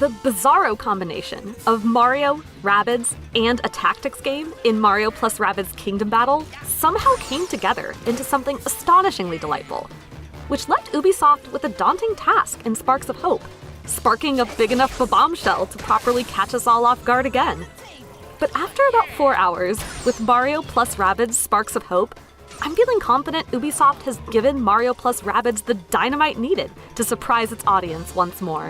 The bizarro combination of Mario, Rabbids, and a tactics game in Mario plus Rabbids Kingdom Battle somehow came together into something astonishingly delightful, which left Ubisoft with a daunting task in Sparks of Hope, sparking a big enough bombshell to properly catch us all off guard again. But after about 4 hours, with Mario plus Rabbids Sparks of Hope, I'm feeling confident Ubisoft has given Mario plus Rabbids the dynamite needed to surprise its audience once more.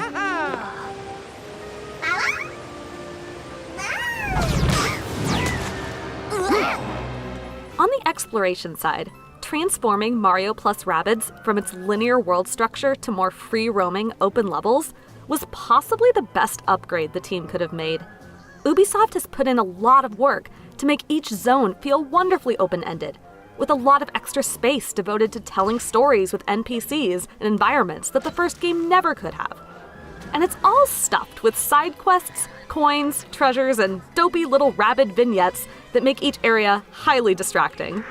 On the exploration side, transforming Mario plus Rabbids from its linear world structure to more free-roaming open levels was possibly the best upgrade the team could have made. Ubisoft has put in a lot of work to make each zone feel wonderfully open-ended, with a lot of extra space devoted to telling stories with NPCs and environments that the first game never could have. And it's all stuffed with side quests, coins, treasures, and dopey little Rabbid vignettes that make each area highly distracting.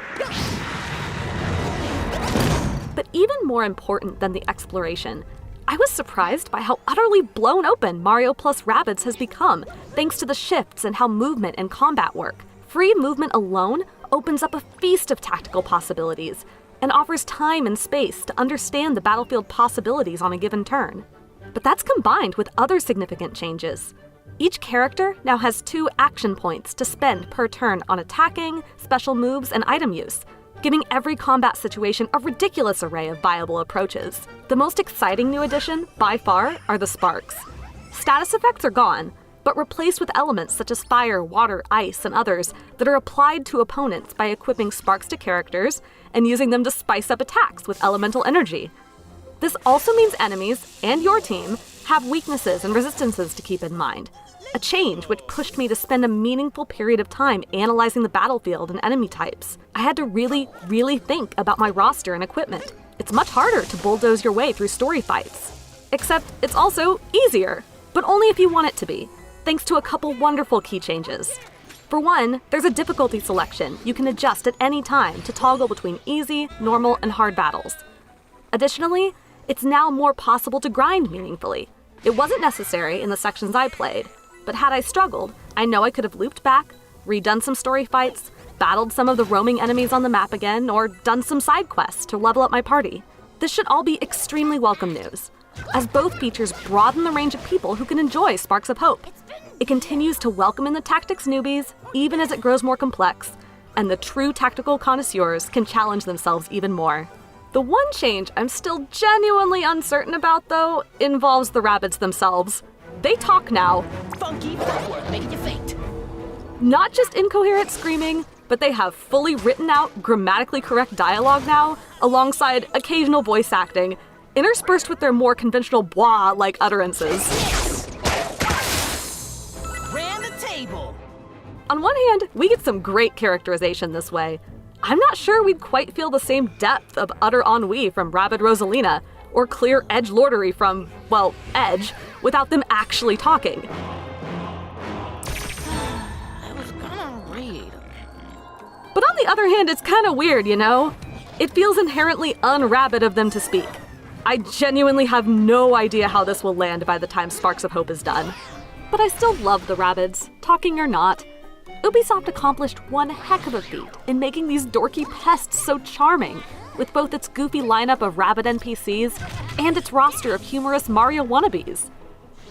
But even more important than the exploration, I was surprised by how utterly blown open Mario plus Rabbids has become, thanks to the shifts and how movement and combat work. Free movement alone opens up a feast of tactical possibilities, and offers time and space to understand the battlefield possibilities on a given turn. But that's combined with other significant changes. Each character now has 2 action points to spend per turn on attacking, special moves, and item use, giving every combat situation a ridiculous array of viable approaches. The most exciting new addition, by far, are the sparks. Status effects are gone, but replaced with elements such as fire, water, ice, and others that are applied to opponents by equipping sparks to characters and using them to spice up attacks with elemental energy. This also means enemies, and your team, have weaknesses and resistances to keep in mind, a change which pushed me to spend a meaningful period of time analyzing the battlefield and enemy types. I had to really think about my roster and equipment. It's much harder to bulldoze your way through story fights. Except it's also easier, but only if you want it to be, thanks to a couple wonderful key changes. For one, there's a difficulty selection you can adjust at any time to toggle between easy, normal, and hard battles. Additionally, it's now more possible to grind meaningfully. It wasn't necessary in the sections I played, but had I struggled, I know I could have looped back, redone some story fights, battled some of the roaming enemies on the map again, or done some side quests to level up my party. This should all be extremely welcome news, as both features broaden the range of people who can enjoy Sparks of Hope. It continues to welcome in the tactics newbies, even as it grows more complex, and the true tactical connoisseurs can challenge themselves even more. The one change I'm still genuinely uncertain about, though, involves the Rabbids themselves. They talk now. Funky footwork, make you faint. Not just incoherent screaming, but they have fully written out, grammatically correct dialogue now, alongside occasional voice acting, interspersed with their more conventional blah-like utterances. Ran the table. On one hand, we get some great characterization this way. I'm not sure we'd quite feel the same depth of utter ennui from Rabbid Rosalina, or clear edgelordery from, well, Edge, without them actually talking. I was gonna read. But on the other hand, it's kinda weird, you know? It feels inherently un-Rabbid of them to speak. I genuinely have no idea how this will land by the time Sparks of Hope is done. But I still love the Rabbids, talking or not. Ubisoft accomplished one heck of a feat in making these dorky pests so charming, with both its goofy lineup of Rabbid NPCs and its roster of humorous Mario wannabes.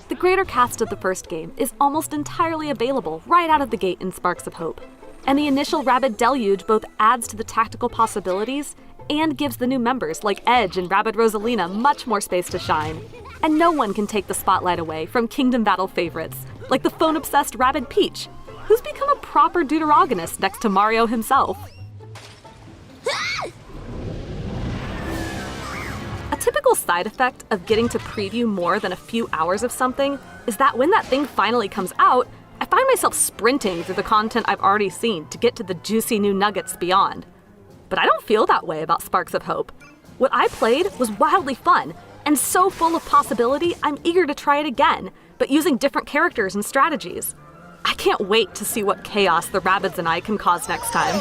The greater cast of the first game is almost entirely available right out of the gate in Sparks of Hope, and the initial Rabbid deluge both adds to the tactical possibilities and gives the new members like Edge and Rabbid Rosalina much more space to shine. And no one can take the spotlight away from Kingdom Battle favorites, like the phone-obsessed Rabbid Peach, who's become a proper deuteragonist next to Mario himself. A typical side effect of getting to preview more than a few hours of something is that when that thing finally comes out, I find myself sprinting through the content I've already seen to get to the juicy new nuggets beyond. But I don't feel that way about Sparks of Hope. What I played was wildly fun, and so full of possibility I'm eager to try it again, but using different characters and strategies. I can't wait to see what chaos the Rabbids and I can cause next time.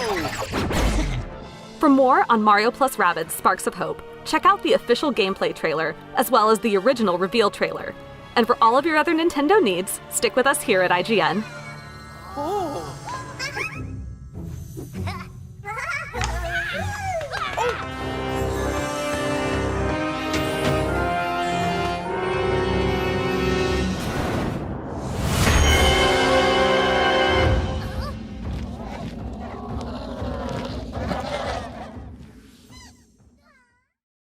For more on Mario plus Rabbids Sparks of Hope, check out the official gameplay trailer, as well as the original reveal trailer. And for all of your other Nintendo needs, stick with us here at IGN.